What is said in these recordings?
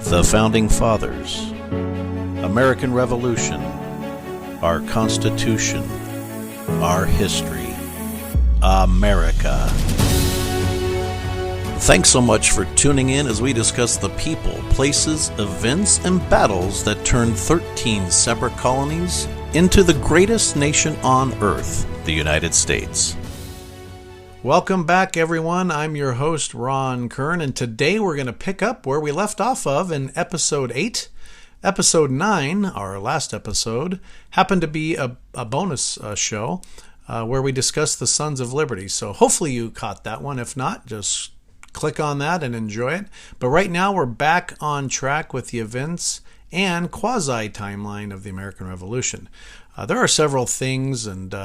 The Founding Fathers, American Revolution, our Constitution, our history, America. Thanks so much for tuning in as we discuss the people, places, events, and battles that turned 13 separate colonies into the greatest nation on earth, the United States. Welcome back, everyone. I'm your host, Ron Kern, and today we're going to pick up where we left off in Episode 8. Episode 9, our last episode, happened to be a bonus show where we discussed the Sons of Liberty. So hopefully you caught that one. If not, just click on that and enjoy it. But right now we're back on track with the events and quasi-timeline of the American Revolution. There are several things and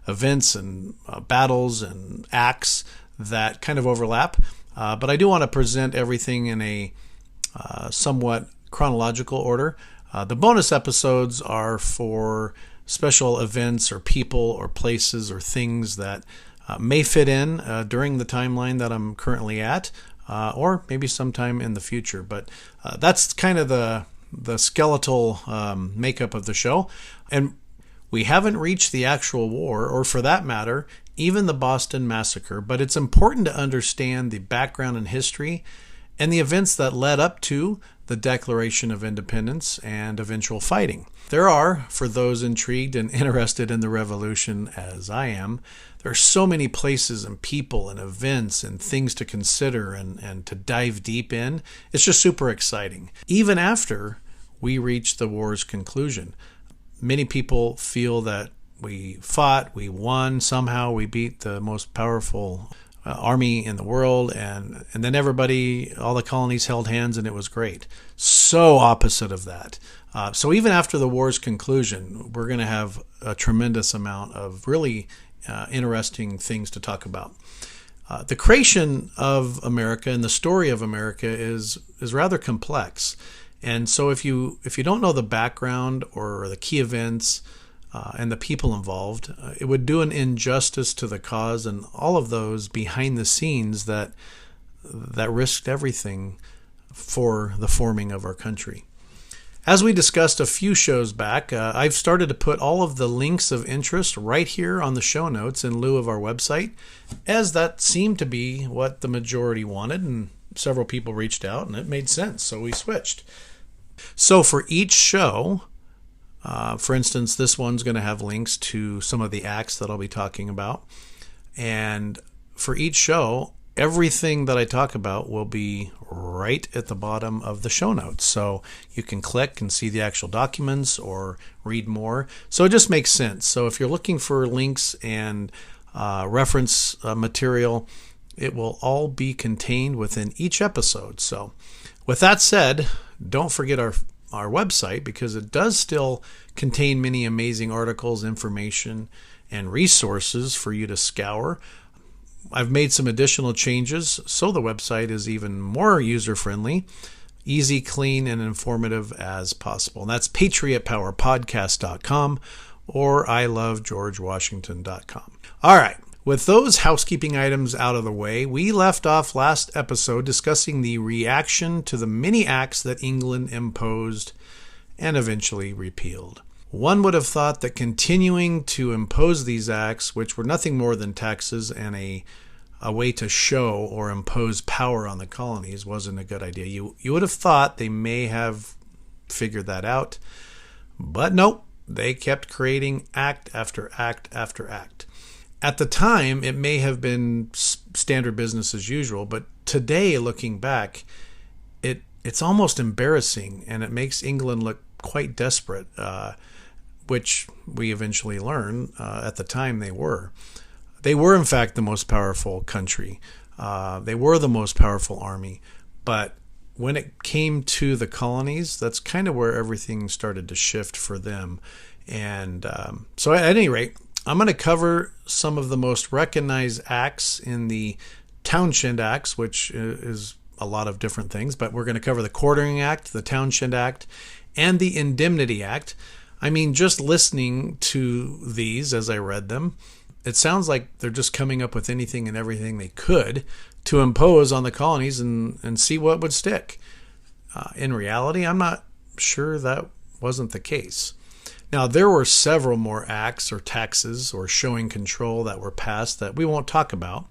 events and battles and acts that kind of overlap, but I do want to present everything in a somewhat chronological order. The bonus episodes are for special events or people or places or things that may fit in during the timeline that I'm currently at, or maybe sometime in the future. But that's kind of the skeletal makeup of the show. And we haven't reached the actual war, or for that matter, even the Boston Massacre, but it's important to understand the background and history and the events that led up to the Declaration of Independence and eventual fighting. There are, for those intrigued and interested in the Revolution as I am, there are so many places and people and events and things to consider and to dive deep in. It's just super exciting. Even after we reach the war's conclusion, many people feel that we fought, we won, somehow we beat the most powerful army in the world, and then everybody, all the colonies held hands and it was great. So opposite of that. So even after the war's conclusion, we're going to have a tremendous amount of really interesting things to talk about. The creation of America and the story of America is rather complex. And so if you don't know the background or the key events and the people involved, it would do an injustice to the cause and all of those behind the scenes that risked everything for the forming of our country. As we discussed a few shows back, I've started to put all of the links of interest right here on the show notes in lieu of our website, as that seemed to be what the majority wanted, and several people reached out and it made sense, so we switched. So for each show, for instance, this one's going to have links to some of the acts that I'll be talking about. And for each show, everything that I talk about will be right at the bottom of the show notes. So you can click and see the actual documents or read more. So it just makes sense. So if you're looking for links and reference material, it will all be contained within each episode. So with that said, don't forget our website, because it does still contain many amazing articles, information, and resources for you to scour. I've made some additional changes so the website is even more user-friendly, easy, clean, and informative as possible. And that's patriotpowerpodcast.com or ilovegeorgewashington.com. All right. With those housekeeping items out of the way, we left off last episode discussing the reaction to the many acts that England imposed and eventually repealed. One would have thought that continuing to impose these acts, which were nothing more than taxes and a way to show or impose power on the colonies, wasn't a good idea. You would have thought they may have figured that out, but nope, they kept creating act after act after act. At the time, it may have been standard business as usual, but today, looking back, it's almost embarrassing, and it makes England look quite desperate, which we eventually learn at the time they were. They were, in fact, the most powerful country. They were the most powerful army, but when it came to the colonies, that's kind of where everything started to shift for them. And so at any rate, I'm going to cover some of the most recognized acts in the Townshend Acts, which is a lot of different things, but we're going to cover the Quartering Act, the Townshend Act, and the Indemnity Act. I mean, just listening to these as I read them, it sounds like they're just coming up with anything and everything they could to impose on the colonies and see what would stick. In reality, I'm not sure that wasn't the case. Now, there were several more acts or taxes or showing control that were passed that we won't talk about.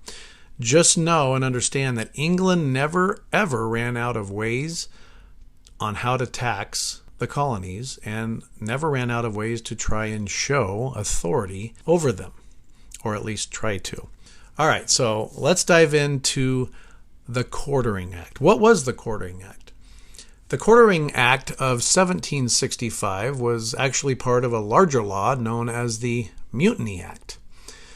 Just know and understand that England never, ever ran out of ways on how to tax the colonies and never ran out of ways to try and show authority over them, or at least try to. All right, so let's dive into the Quartering Act. What was the Quartering Act? The Quartering Act of 1765 was actually part of a larger law known as the Mutiny Act.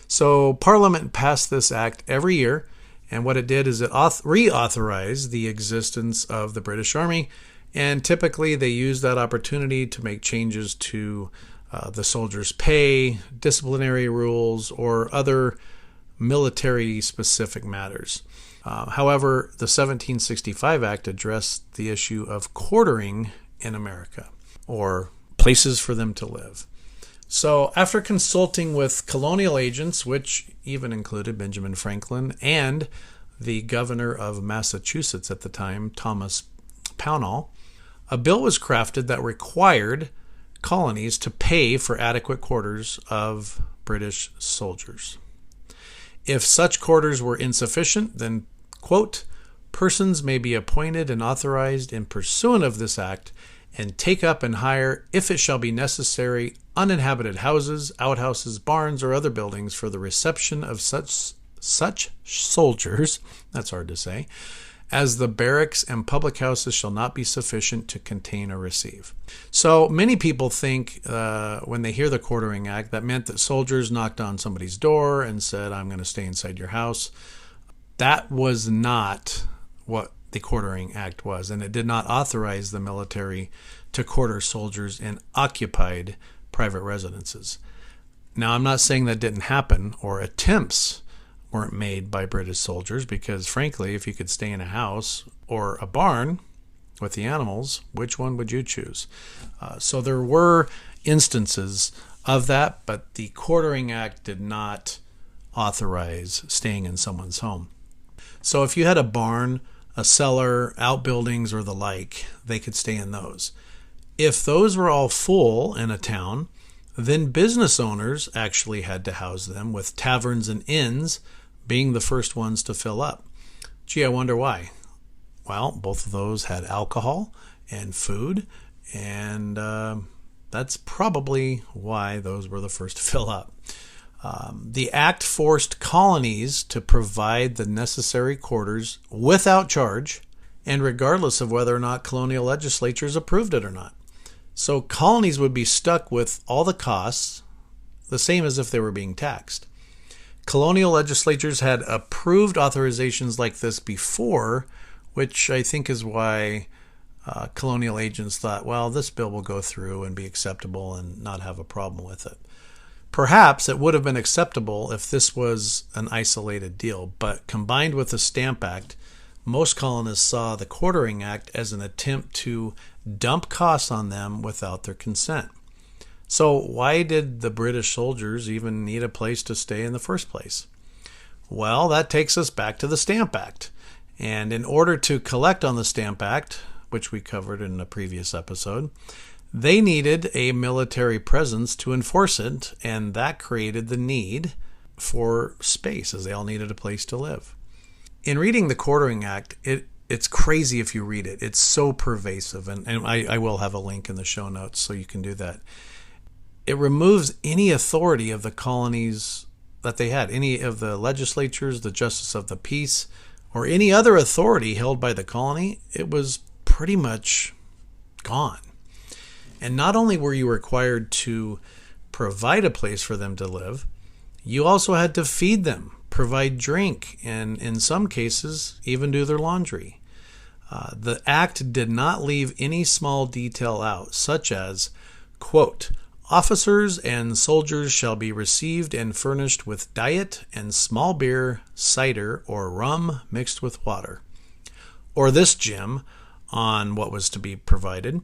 So Parliament passed this act every year, and what it did is it reauthorized the existence of the British Army, and typically they used that opportunity to make changes to the soldiers' pay, disciplinary rules, or other military-specific matters. However, the 1765 Act addressed the issue of quartering in America, or places for them to live. So after consulting with colonial agents, which even included Benjamin Franklin and the governor of Massachusetts at the time, Thomas Pownall, a bill was crafted that required colonies to pay for adequate quarters of British soldiers. If such quarters were insufficient, then, quote, persons may be appointed and authorized in pursuant of this act and take up and hire, if it shall be necessary, uninhabited houses, outhouses, barns, or other buildings for the reception of such soldiers, that's hard to say, as the barracks and public houses shall not be sufficient to contain or receive. So many people think when they hear the Quartering Act, that meant that soldiers knocked on somebody's door and said, I'm going to stay inside your house. That was not what the Quartering Act was, and it did not authorize the military to quarter soldiers in occupied private residences. Now, I'm not saying that didn't happen, or attempts weren't made by British soldiers, because frankly, if you could stay in a house or a barn with the animals, which one would you choose? So there were instances of that, but the Quartering Act did not authorize staying in someone's home. So if you had a barn, a cellar, outbuildings, or the like, they could stay in those. If those were all full in a town, then business owners actually had to house them, with taverns and inns being the first ones to fill up. Gee, I wonder why. Well, both of those had alcohol and food, and that's probably why those were the first to fill up. The act forced colonies to provide the necessary quarters without charge, and regardless of whether or not colonial legislatures approved it or not. So colonies would be stuck with all the costs, the same as if they were being taxed. Colonial legislatures had approved authorizations like this before, which I think is why colonial agents thought, well, this bill will go through and be acceptable and not have a problem with it. Perhaps it would have been acceptable if this was an isolated deal, but combined with the Stamp Act, most colonists saw the Quartering Act as an attempt to dump costs on them without their consent. So why did the British soldiers even need a place to stay in the first place? Well, that takes us back to the Stamp Act. And in order to collect on the Stamp Act, which we covered in a previous episode, they needed a military presence to enforce it, and that created the need for space, as they all needed a place to live. In reading the Quartering Act, it's crazy if you read it. It's so pervasive, and I will have a link in the show notes so you can do that. It removes any authority of the colonies that they had, any of the legislatures, the justice of the peace, or any other authority held by the colony. It was pretty much gone. And not only were you required to provide a place for them to live, you also had to feed them, provide drink, and in some cases, even do their laundry. The act did not leave any small detail out, such as, quote, officers and soldiers shall be received and furnished with diet and small beer, cider, or rum mixed with water. Or this gem on what was to be provided,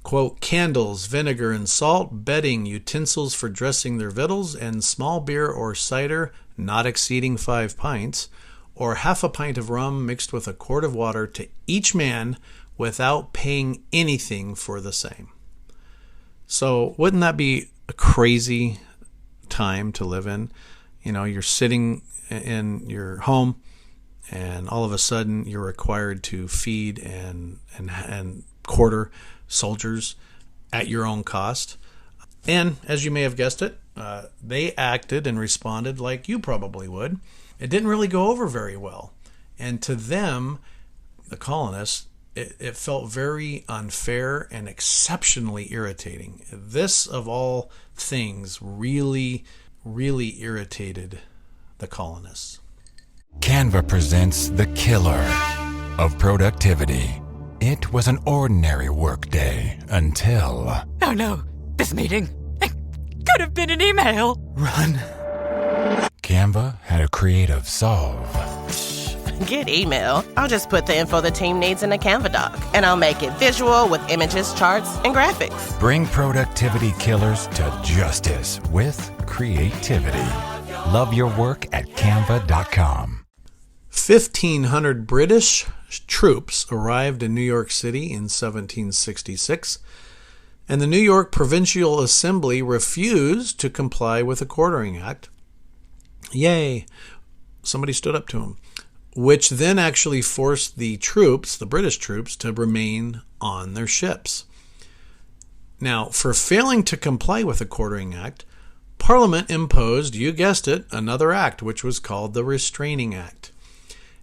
quote, candles, vinegar and salt, bedding, utensils for dressing their victuals, and small beer or cider not exceeding 5 pints, or half a pint of rum mixed with a quart of water to each man without paying anything for the same. So wouldn't that be a crazy time to live in? You know, you're sitting in your home and all of a sudden you're required to feed and quarter soldiers at your own cost. And as you may have guessed it, they acted and responded like you probably would. It didn't really go over very well. And to them, the colonists, it felt very unfair and exceptionally irritating. This, of all things, really, really irritated the colonists. Canva presents the killer of productivity. It was an ordinary workday until... Oh no, this meeting, it could have been an email. Run. Canva had a creative solve. Get email. I'll just put the info the team needs in a Canva doc, and I'll make it visual with images, charts, and graphics. Bring productivity killers to justice with creativity. Love your work at canva.com. 1,500 British troops arrived in New York City in 1766, and the New York Provincial Assembly refused to comply with the Quartering Act. Yay! Somebody stood up to them, which then actually forced the troops, the British troops, to remain on their ships. Now, for failing to comply with the Quartering Act, Parliament imposed, you guessed it, another act, which was called the Restraining Act.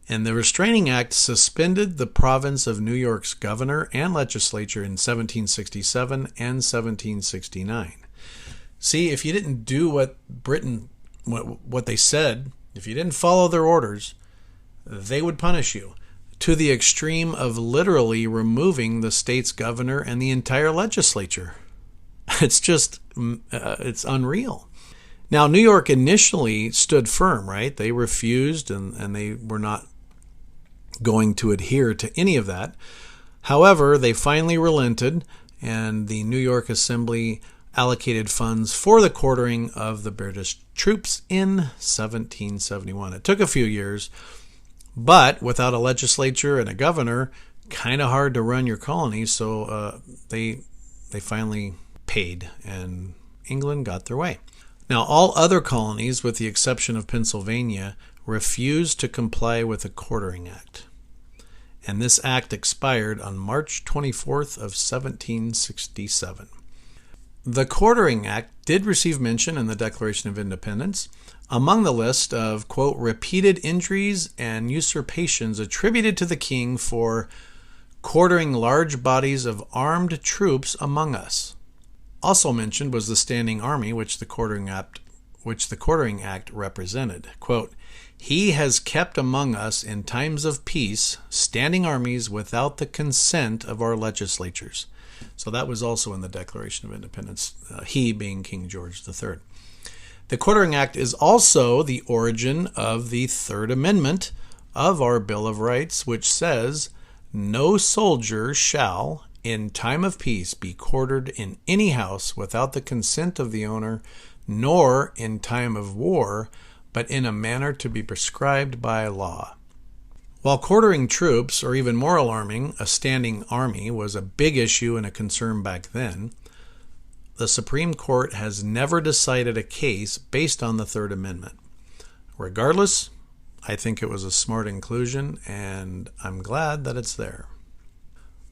And the Restraining Act suspended the province of New York's governor and legislature in 1767 and 1769. See, if you didn't do what Britain, what they said, if you didn't follow their orders, they would punish you to the extreme of literally removing the state's governor and the entire legislature. It's just, it's unreal. Now, New York initially stood firm, right? They refused and they were not going to adhere to any of that. However, they finally relented, and the New York Assembly allocated funds for the quartering of the British troops in 1771. It took a few years, but without a legislature and a governor, kind of hard to run your colony, so they finally paid, and England got their way. Now, all other colonies, with the exception of Pennsylvania, refused to comply with the Quartering Act. And this act expired on March 24th of 1767. The Quartering Act did receive mention in the Declaration of Independence among the list of, quote, repeated injuries and usurpations attributed to the king for quartering large bodies of armed troops among us. Also mentioned was the standing army, which the Quartering Act represented. Quote, he has kept among us in times of peace standing armies without the consent of our legislatures. So that was also in the Declaration of Independence, he being King George III. The Quartering Act is also the origin of the Third Amendment of our Bill of Rights, which says, no soldier shall, in time of peace, be quartered in any house without the consent of the owner, nor in time of war, but in a manner to be prescribed by law. While quartering troops, or even more alarming, a standing army, was a big issue and a concern back then, the Supreme Court has never decided a case based on the Third Amendment. Regardless, I think it was a smart inclusion, and I'm glad that it's there.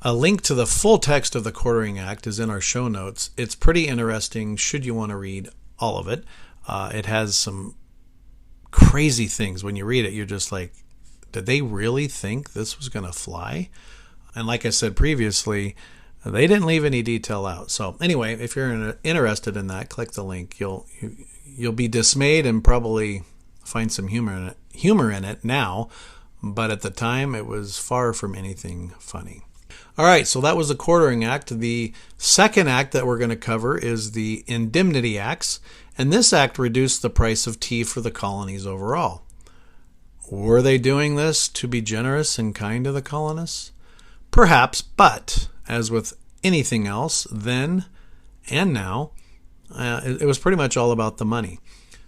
A link to the full text of the Quartering Act is in our show notes. It's pretty interesting should you want to read all of it. It has some crazy things. When you read it, you're just like, did they really think this was going to fly? And like I said previously, they didn't leave any detail out. So anyway, if you're interested in that, click the link. You'll be dismayed and probably find some humor in it now, but at the time it was far from anything funny. All right, so that was the Quartering Act. The second act that we're going to cover is the Indemnity Acts, and this act reduced the price of tea for the colonies overall. Were they doing this to be generous and kind to the colonists? Perhaps, but as with anything else then and now. It was pretty much all about the money.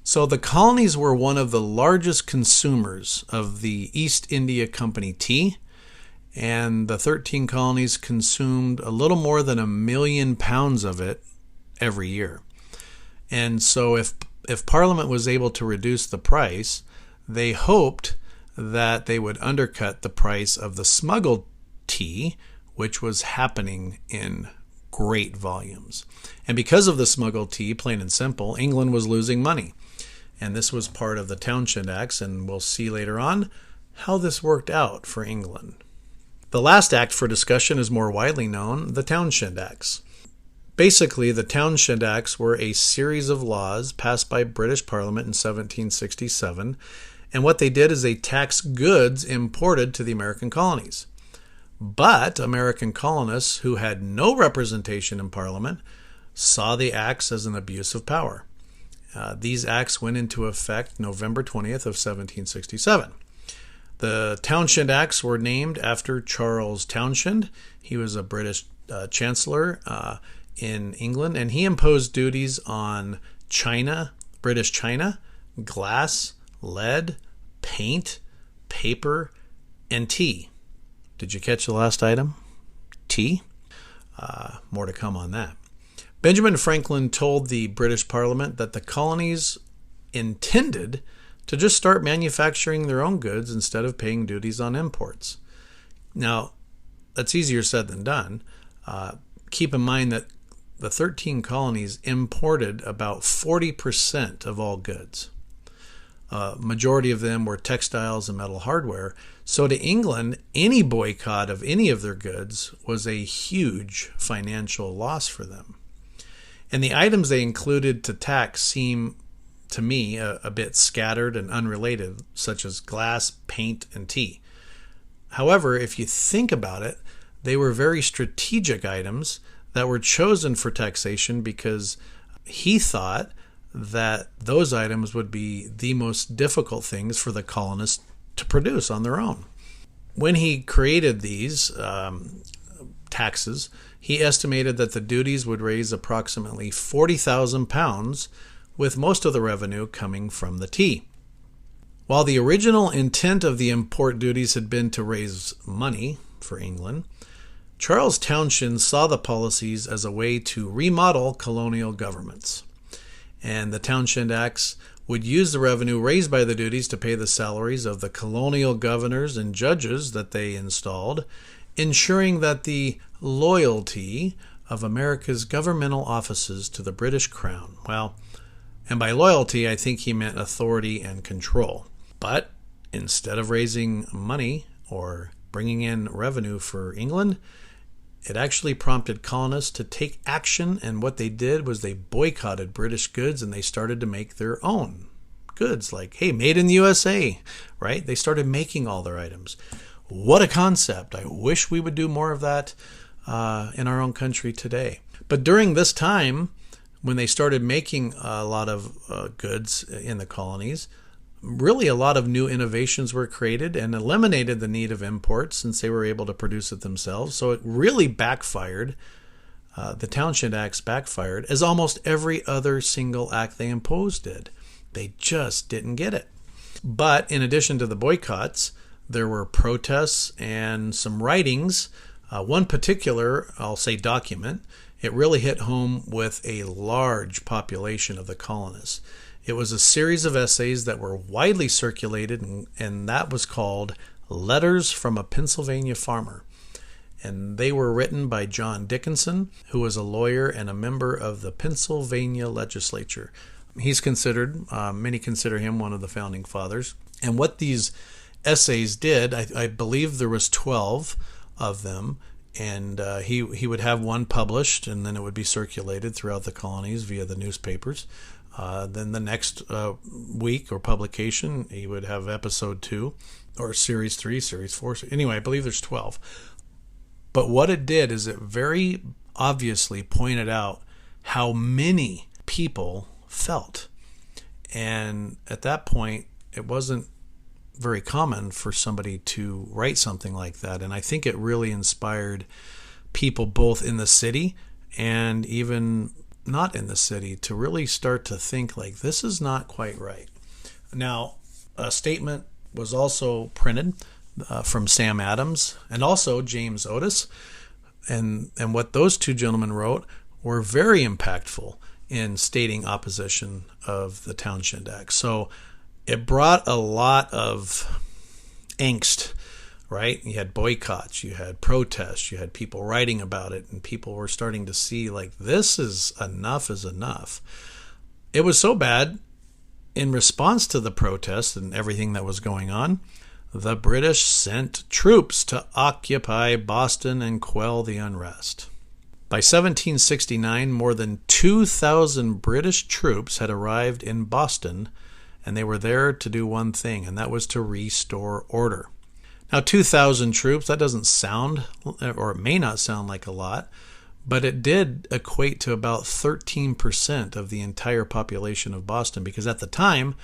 So the colonies were one of the largest consumers of the East India Company tea, and the 13 colonies consumed a little more than 1 million pounds of it every year. And so if Parliament was able to reduce the price, they hoped that they would undercut the price of the smuggled tea, which was happening in great volumes. And because of the smuggled tea, plain and simple, England was losing money. And this was part of the Townshend Acts, and we'll see later on how this worked out for England. The last act for discussion is more widely known, the Townshend Acts. Basically, the Townshend Acts were a series of laws passed by British Parliament in 1767, and what they did is they taxed goods imported to the American colonies. But American colonists who had no representation in Parliament saw the acts as an abuse of power. These acts went into effect November 20th of 1767. The Townshend Acts were named after Charles Townshend. He was a British chancellor in England, and he imposed duties on China, British China, glass, lead, paint, paper, and tea. Did you catch the last item? Tea? More to come on that. Benjamin Franklin told the British Parliament that the colonies intended to just start manufacturing their own goods instead of paying duties on imports. Now, that's easier said than done. Keep in mind that the 13 colonies imported about 40% of all goods. Majority of them were textiles and metal hardware. So to England, any boycott of any of their goods was a huge financial loss for them. And the items they included to tax seem, to me, a bit scattered and unrelated, such as glass, paint, and tea. However, if you think about it, they were very strategic items that were chosen for taxation because he thought that those items would be the most difficult things for the colonists to produce on their own. When he created these taxes, he estimated that the duties would raise approximately 40,000 pounds, with most of the revenue coming from the tea. While the original intent of the import duties had been to raise money for England, Charles Townshend saw the policies as a way to remodel colonial governments. And the Townshend Acts would use the revenue raised by the duties to pay the salaries of the colonial governors and judges that they installed, ensuring that the loyalty of America's governmental offices to the British Crown. Well, and by loyalty, I think he meant authority and control. But instead of raising money or bringing in revenue for England, it actually prompted colonists to take action, and what they did was they boycotted British goods and they started to make their own goods, like, hey, made in the USA, right? They started making all their items. What a concept. I wish we would do more of that in our own country today. But during this time, when they started making a lot of goods in the colonies, really a lot of new innovations were created and eliminated the need of imports since they were able to produce it themselves. So it really backfired. The Townshend Acts backfired, as almost every other single act they imposed did. They just didn't get it. But in addition to the boycotts, there were protests and some writings. One particular, I'll say, document, it really hit home with a large population of the colonists. It was a series of essays that were widely circulated, and that was called Letters from a Pennsylvania Farmer. And they were written by John Dickinson, who was a lawyer and a member of the Pennsylvania legislature. He's considered, many consider him one of the founding fathers. And what these essays did, I believe there was 12 of them, and he would have one published, and then it would be circulated throughout the colonies via the newspapers. Then the next week or publication, he would have episode 2, or series 3, series 4. Anyway, I believe there's 12. But what it did is it very obviously pointed out how many people felt. And at that point, it wasn't very common for somebody to write something like that. And I think it really inspired people both in the city and even not in the city to really start to think like this is not quite right. Now, a statement was also printed from Sam Adams and also James Otis, and what those two gentlemen wrote were very impactful in stating opposition of the Townshend Act. So it brought a lot of angst, right? You had boycotts, you had protests, you had people writing about it, and people were starting to see like this is enough. It was so bad, in response to the protests and everything that was going on, the British sent troops to occupy Boston and quell the unrest. By 1769, more than 2,000 British troops had arrived in Boston, and they were there to do one thing, and that was to restore order. Now, 2,000 troops, that doesn't sound, or it may not sound like a lot, but it did equate to about 13% of the entire population of Boston, because at the time,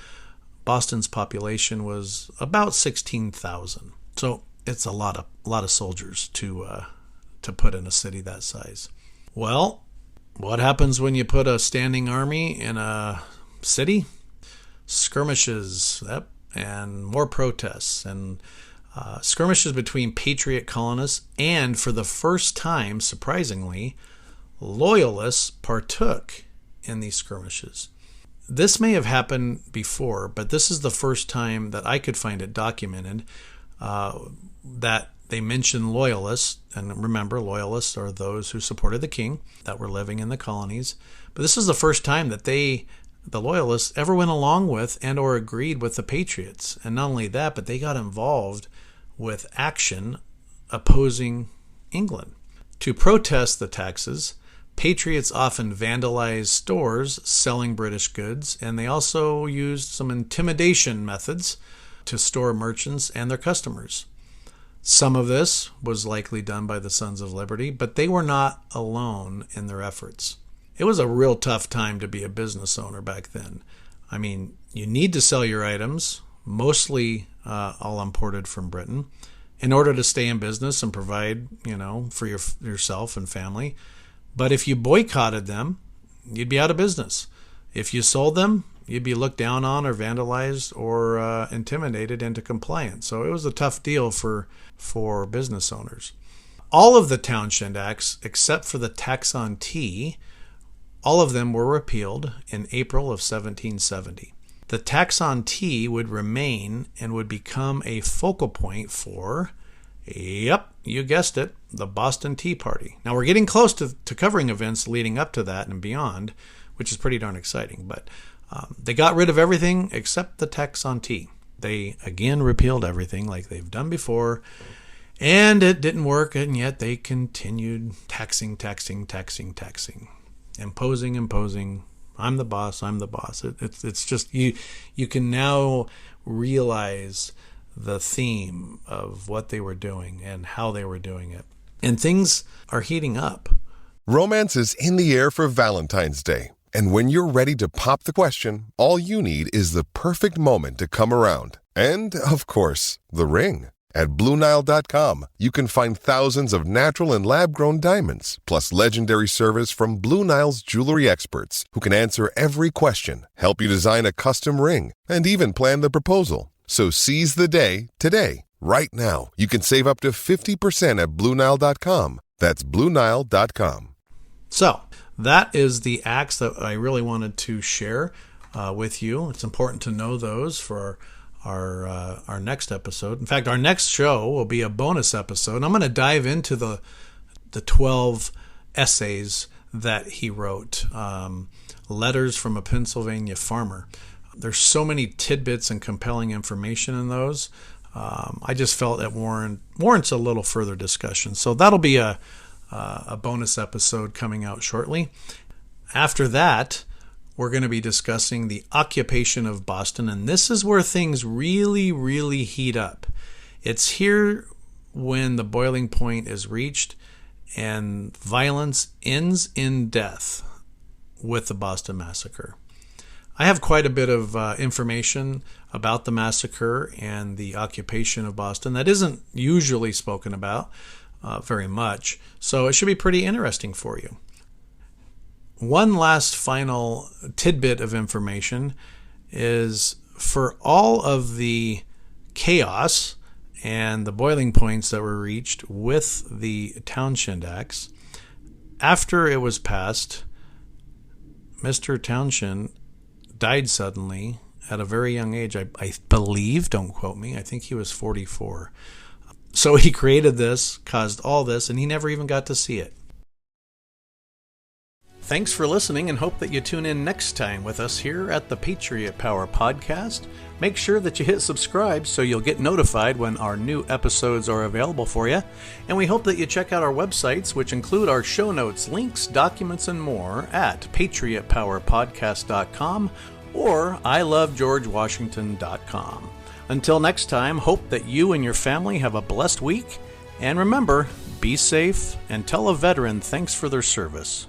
Boston's population was about 16,000. So it's a lot of soldiers to put in a city that size. Well, what happens when you put a standing army in a city? Skirmishes, and more protests, and skirmishes between Patriot colonists, and for the first time, surprisingly, Loyalists partook in these skirmishes. This may have happened before, but this is the first time that I could find it documented that they mention Loyalists. And remember, Loyalists are those who supported the king that were living in the colonies. But this is the first time that the Loyalists ever went along with and or agreed with the Patriots. And not only that, but they got involved with action opposing England. To protest the taxes, Patriots often vandalized stores selling British goods, and they also used some intimidation methods to store merchants and their customers. Some of this was likely done by the Sons of Liberty, but they were not alone in their efforts. It was a real tough time to be a business owner back then. I mean, you need to sell your items, mostly all imported from Britain, in order to stay in business and provide, for yourself and family. But if you boycotted them, you'd be out of business. If you sold them, you'd be looked down on or vandalized or intimidated into compliance. So it was a tough deal for business owners. All of the Townshend Acts, except for the tax on tea, all of them were repealed in April of 1770. The tax on tea would remain and would become a focal point for, yep, you guessed it, the Boston Tea Party. Now, we're getting close to covering events leading up to that and beyond, which is pretty darn exciting. But they got rid of everything except the tax on tea. They, again, repealed everything like they've done before, and it didn't work, and yet they continued taxing. Imposing. I'm the boss. It's just, you can now realize the theme of what they were doing and how they were doing it. And things are heating up. Romance is in the air for Valentine's Day. And when you're ready to pop the question, all you need is the perfect moment to come around. And, of course, the ring. At BlueNile.com, you can find thousands of natural and lab-grown diamonds, plus legendary service from Blue Nile's jewelry experts, who can answer every question, help you design a custom ring, and even plan the proposal. So seize the day today. Right now, you can save up to 50% at BlueNile.com. That's BlueNile.com. So, that is the acts that I really wanted to share with you. It's important to know those for our next episode. In fact, our next show will be a bonus episode. I'm going to dive into the 12 essays that he wrote, Letters from a Pennsylvania Farmer. There's so many tidbits and compelling information in those. I just felt it warrants a little further discussion. So that'll be a bonus episode coming out shortly. After that, we're going to be discussing the occupation of Boston, and this is where things really, really heat up. It's here when the boiling point is reached and violence ends in death with the Boston Massacre. I have quite a bit of information about the massacre and the occupation of Boston that isn't usually spoken about. very much. So it should be pretty interesting for you. One last final tidbit of information is for all of the chaos and the boiling points that were reached with the Townshend Acts, after it was passed, Mr. Townshend died suddenly at a very young age. I believe, don't quote me, I think he was 44. So he created this, caused all this, and he never even got to see it. Thanks for listening, and hope that you tune in next time with us here at the Patriot Power Podcast. Make sure that you hit subscribe so you'll get notified when our new episodes are available for you. And we hope that you check out our websites, which include our show notes, links, documents, and more at patriotpowerpodcast.com or ilovegeorgewashington.com. Until next time, hope that you and your family have a blessed week. And remember, be safe and tell a veteran thanks for their service.